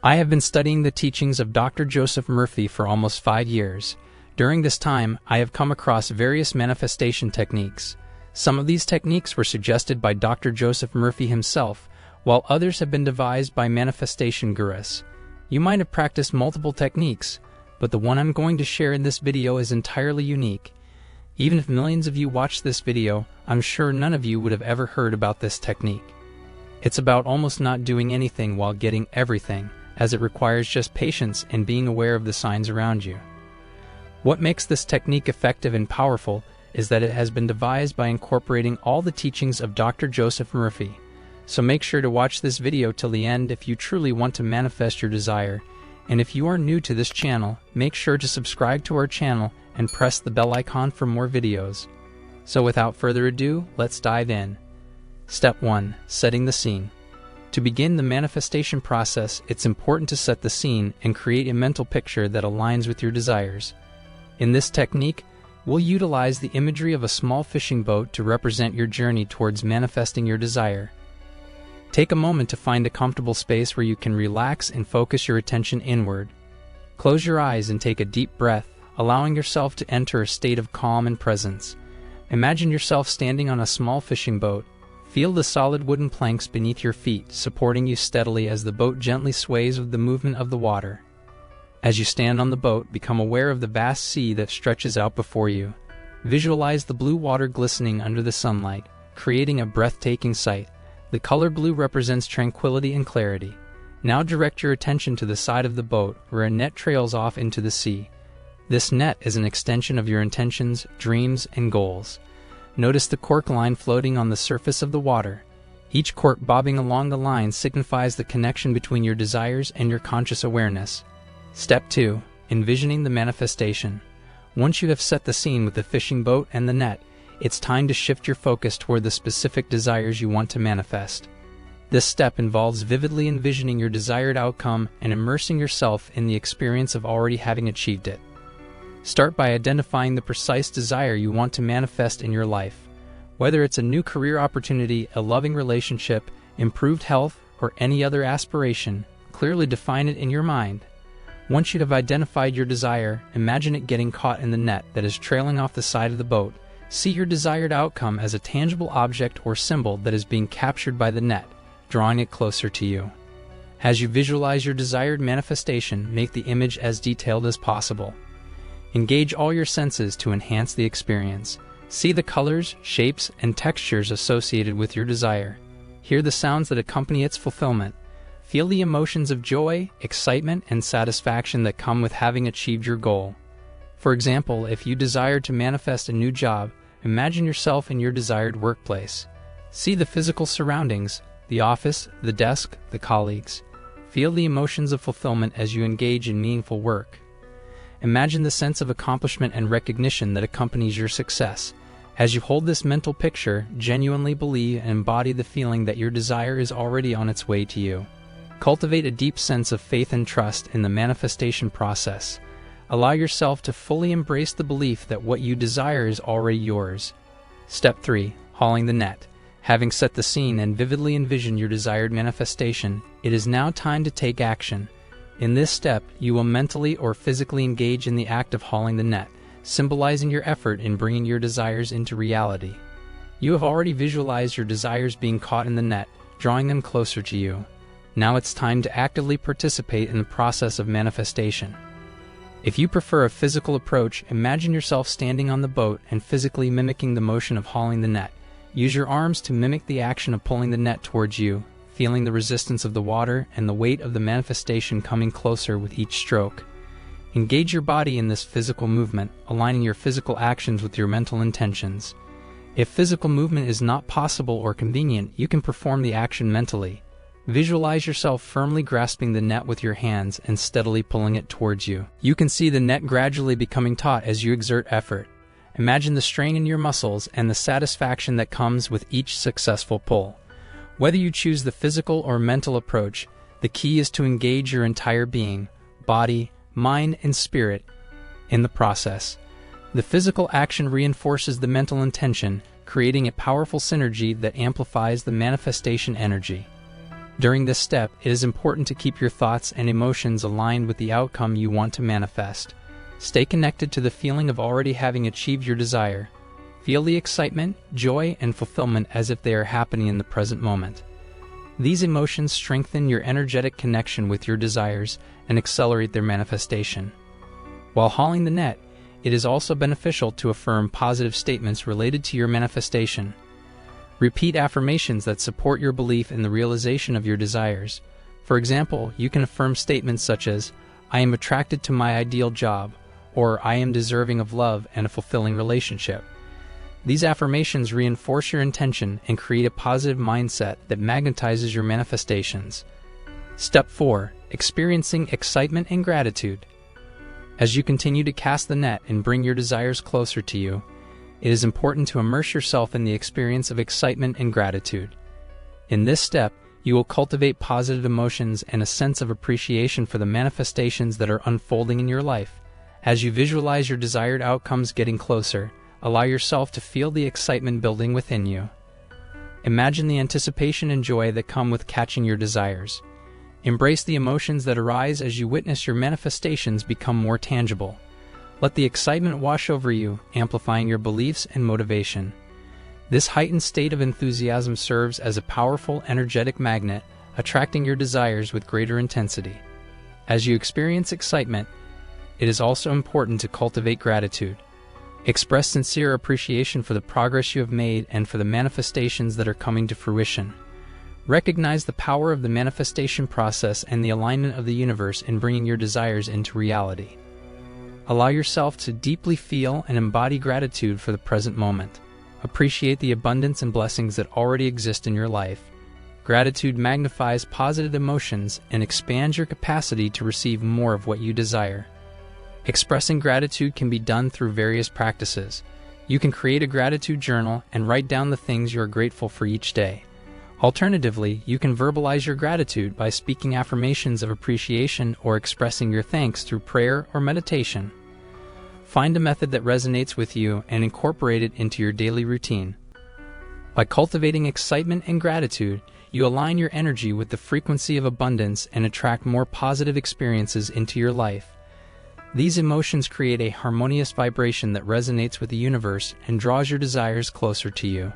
I have been studying the teachings of Dr. Joseph Murphy for almost 5 years. During this time, I have come across various manifestation techniques. Some of these techniques were suggested by Dr. Joseph Murphy himself, while others have been devised by manifestation gurus. You might have practiced multiple techniques, but the one I'm going to share in this video is entirely unique. Even if millions of you watched this video, I'm sure none of you would have ever heard about this technique. It's about almost not doing anything while getting everything, as it requires just patience and being aware of the signs around you. What makes this technique effective and powerful is that it has been devised by incorporating all the teachings of Dr. Joseph Murphy. So make sure to watch this video till the end if you truly want to manifest your desire. And if you are new to this channel, make sure to subscribe to our channel and press the bell icon for more videos. So without further ado, let's dive in. Step 1. Setting the scene. To begin the manifestation process, it's important to set the scene and create a mental picture that aligns with your desires. In this technique, we'll utilize the imagery of a small fishing boat to represent your journey towards manifesting your desire. Take a moment to find a comfortable space where you can relax and focus your attention inward. Close your eyes and take a deep breath, allowing yourself to enter a state of calm and presence. Imagine yourself standing on a small fishing boat. Feel the solid wooden planks beneath your feet, supporting you steadily as the boat gently sways with the movement of the water. As you stand on the boat, become aware of the vast sea that stretches out before you. Visualize the blue water glistening under the sunlight, creating a breathtaking sight. The color blue represents tranquility and clarity. Now direct your attention to the side of the boat, where a net trails off into the sea. This net is an extension of your intentions, dreams, and goals. Notice the cork line floating on the surface of the water. Each cork bobbing along the line signifies the connection between your desires and your conscious awareness. Step 2. Envisioning the manifestation. Once you have set the scene with the fishing boat and the net, it's time to shift your focus toward the specific desires you want to manifest. This step involves vividly envisioning your desired outcome and immersing yourself in the experience of already having achieved it. Start by identifying the precise desire you want to manifest in your life. Whether it's a new career opportunity, a loving relationship, improved health, or any other aspiration, clearly define it in your mind. Once you have identified your desire, imagine it getting caught in the net that is trailing off the side of the boat. See your desired outcome as a tangible object or symbol that is being captured by the net, drawing it closer to you. As you visualize your desired manifestation, make the image as detailed as possible. Engage all your senses to enhance the experience. See the colors, shapes, and textures associated with your desire. Hear the sounds that accompany its fulfillment. Feel the emotions of joy, excitement, and satisfaction that come with having achieved your goal. For example, if you desire to manifest a new job, imagine yourself in your desired workplace. See the physical surroundings, the office, the desk, the colleagues. Feel the emotions of fulfillment as you engage in meaningful work. Imagine the sense of accomplishment and recognition that accompanies your success. As you hold this mental picture, genuinely believe and embody the feeling that your desire is already on its way to you. Cultivate a deep sense of faith and trust in the manifestation process. Allow yourself to fully embrace the belief that what you desire is already yours. Step 3. Hauling the net. Having set the scene and vividly envisioned your desired manifestation, it is now time to take action. In this step, you will mentally or physically engage in the act of hauling the net, symbolizing your effort in bringing your desires into reality. You have already visualized your desires being caught in the net, drawing them closer to you. Now it's time to actively participate in the process of manifestation. If you prefer a physical approach, imagine yourself standing on the boat and physically mimicking the motion of hauling the net. Use your arms to mimic the action of pulling the net towards you, feeling the resistance of the water and the weight of the manifestation coming closer with each stroke. Engage your body in this physical movement, aligning your physical actions with your mental intentions. If physical movement is not possible or convenient, you can perform the action mentally. Visualize yourself firmly grasping the net with your hands and steadily pulling it towards you. You can see the net gradually becoming taut as you exert effort. Imagine the strain in your muscles and the satisfaction that comes with each successful pull. Whether you choose the physical or mental approach, the key is to engage your entire being, body, mind, and spirit in the process. The physical action reinforces the mental intention, creating a powerful synergy that amplifies the manifestation energy. During this step, it is important to keep your thoughts and emotions aligned with the outcome you want to manifest. Stay connected to the feeling of already having achieved your desire. Feel the excitement, joy, and fulfillment as if they are happening in the present moment. These emotions strengthen your energetic connection with your desires and accelerate their manifestation. While hauling the net, it is also beneficial to affirm positive statements related to your manifestation. Repeat affirmations that support your belief in the realization of your desires. For example, you can affirm statements such as, "I am attracted to my ideal job," or "I am deserving of love and a fulfilling relationship." These affirmations reinforce your intention and create a positive mindset that magnetizes your manifestations. Step 4. Experiencing excitement and gratitude. As you continue to cast the net and bring your desires closer to you, it is important to immerse yourself in the experience of excitement and gratitude. In this step, you will cultivate positive emotions and a sense of appreciation for the manifestations that are unfolding in your life. As you visualize your desired outcomes getting closer, allow yourself to feel the excitement building within you. Imagine the anticipation and joy that come with catching your desires. Embrace the emotions that arise as you witness your manifestations become more tangible. Let the excitement wash over you, amplifying your beliefs and motivation. This heightened state of enthusiasm serves as a powerful, energetic magnet, attracting your desires with greater intensity. As you experience excitement, it is also important to cultivate gratitude. Express sincere appreciation for the progress you have made and for the manifestations that are coming to fruition. Recognize the power of the manifestation process and the alignment of the universe in bringing your desires into reality. Allow yourself to deeply feel and embody gratitude for the present moment. Appreciate the abundance and blessings that already exist in your life. Gratitude magnifies positive emotions and expands your capacity to receive more of what you desire. Expressing gratitude can be done through various practices. You can create a gratitude journal and write down the things you are grateful for each day. Alternatively, you can verbalize your gratitude by speaking affirmations of appreciation or expressing your thanks through prayer or meditation. Find a method that resonates with you and incorporate it into your daily routine. By cultivating excitement and gratitude, you align your energy with the frequency of abundance and attract more positive experiences into your life. These emotions create a harmonious vibration that resonates with the universe and draws your desires closer to you.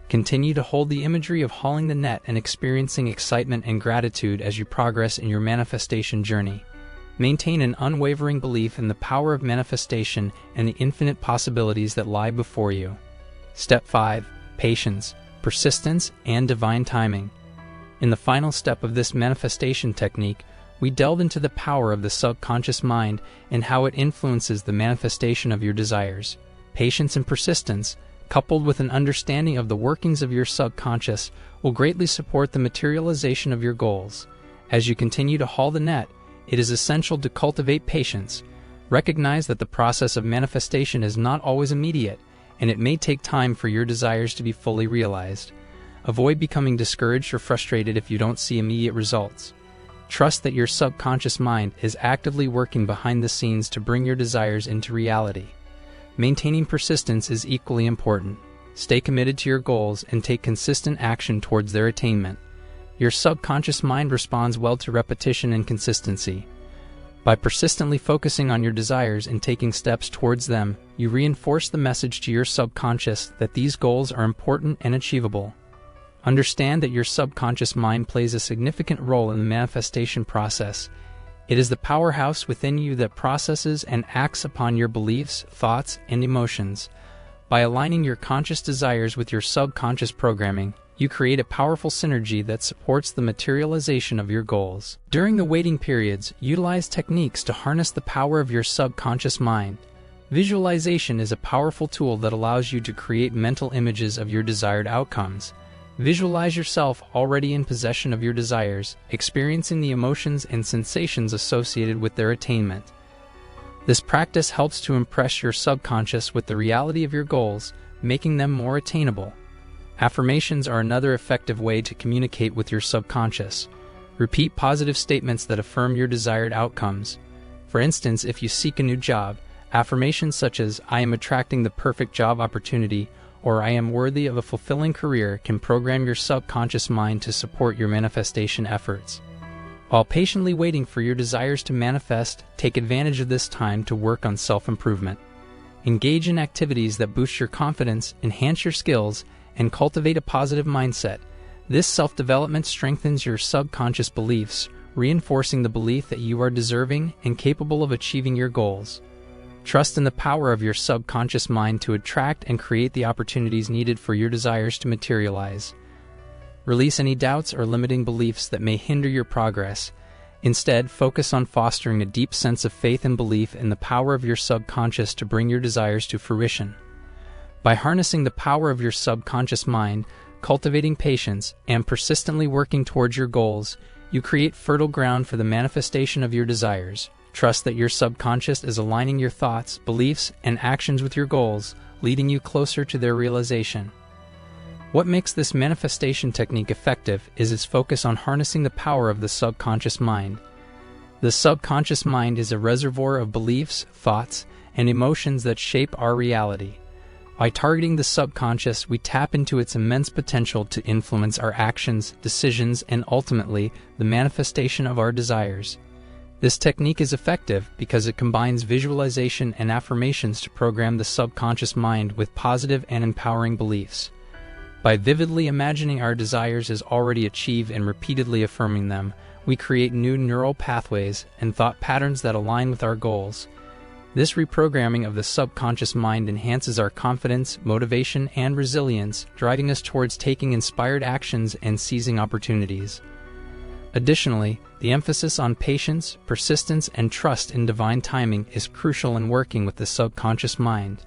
Continue to hold the imagery of hauling the net and experiencing excitement and gratitude as you progress in your manifestation journey. Maintain an unwavering belief in the power of manifestation and the infinite possibilities that lie before you. Step 5. Patience, persistence, and divine timing. In the final step of this manifestation technique, we delve into the power of the subconscious mind and how it influences the manifestation of your desires. Patience and persistence, coupled with an understanding of the workings of your subconscious, will greatly support the materialization of your goals. As you continue to haul the net, it is essential to cultivate patience. Recognize that the process of manifestation is not always immediate, and it may take time for your desires to be fully realized. Avoid becoming discouraged or frustrated if you don't see immediate results. Trust that your subconscious mind is actively working behind the scenes to bring your desires into reality. Maintaining persistence is equally important. Stay committed to your goals and take consistent action towards their attainment. Your subconscious mind responds well to repetition and consistency. By persistently focusing on your desires and taking steps towards them, you reinforce the message to your subconscious that these goals are important and achievable. Understand that your subconscious mind plays a significant role in the manifestation process. It is the powerhouse within you that processes and acts upon your beliefs, thoughts, and emotions. By aligning your conscious desires with your subconscious programming, you create a powerful synergy that supports the materialization of your goals. During the waiting periods, utilize techniques to harness the power of your subconscious mind. Visualization is a powerful tool that allows you to create mental images of your desired outcomes. Visualize yourself already in possession of your desires, experiencing the emotions and sensations associated with their attainment. This practice helps to impress your subconscious with the reality of your goals, making them more attainable. Affirmations are another effective way to communicate with your subconscious. Repeat positive statements that affirm your desired outcomes. For instance, if you seek a new job, affirmations such as "I am attracting the perfect job opportunity" or I am worthy of a fulfilling career can program your subconscious mind to support your manifestation efforts. While patiently waiting for your desires to manifest, take advantage of this time to work on self-improvement. Engage in activities that boost your confidence, enhance your skills, and cultivate a positive mindset. This self-development strengthens your subconscious beliefs, reinforcing the belief that you are deserving and capable of achieving your goals. Trust in the power of your subconscious mind to attract and create the opportunities needed for your desires to materialize. Release any doubts or limiting beliefs that may hinder your progress. Instead, focus on fostering a deep sense of faith and belief in the power of your subconscious to bring your desires to fruition. By harnessing the power of your subconscious mind, cultivating patience, and persistently working towards your goals, you create fertile ground for the manifestation of your desires. Trust that your subconscious is aligning your thoughts, beliefs, and actions with your goals, leading you closer to their realization. What makes this manifestation technique effective is its focus on harnessing the power of the subconscious mind. The subconscious mind is a reservoir of beliefs, thoughts, and emotions that shape our reality. By targeting the subconscious, we tap into its immense potential to influence our actions, decisions, and ultimately, the manifestation of our desires. This technique is effective because it combines visualization and affirmations to program the subconscious mind with positive and empowering beliefs. By vividly imagining our desires as already achieved and repeatedly affirming them, we create new neural pathways and thought patterns that align with our goals. This reprogramming of the subconscious mind enhances our confidence, motivation, and resilience, driving us towards taking inspired actions and seizing opportunities. Additionally, the emphasis on patience, persistence, and trust in divine timing is crucial in working with the subconscious mind.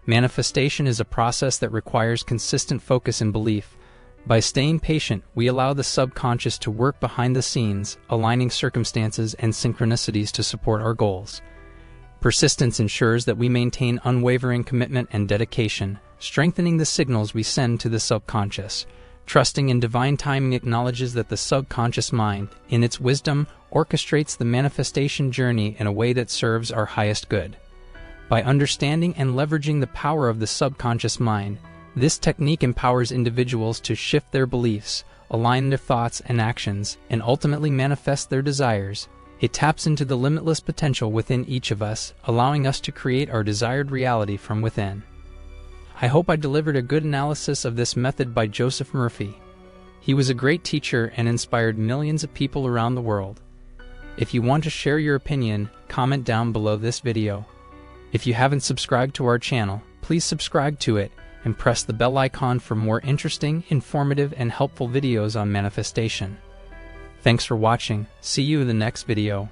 Manifestation is a process that requires consistent focus and belief. By staying patient, we allow the subconscious to work behind the scenes, aligning circumstances and synchronicities to support our goals. Persistence ensures that we maintain unwavering commitment and dedication, strengthening the signals we send to the subconscious. Trusting in divine timing acknowledges that the subconscious mind, in its wisdom, orchestrates the manifestation journey in a way that serves our highest good. By understanding and leveraging the power of the subconscious mind, this technique empowers individuals to shift their beliefs, align their thoughts and actions, and ultimately manifest their desires. It taps into the limitless potential within each of us, allowing us to create our desired reality from within. I hope I delivered a good analysis of this method by Joseph Murphy. He was a great teacher and inspired millions of people around the world. If you want to share your opinion, comment down below this video. If you haven't subscribed to our channel, please subscribe to it and press the bell icon for more interesting, informative, and helpful videos on manifestation. Thanks for watching. See you in the next video.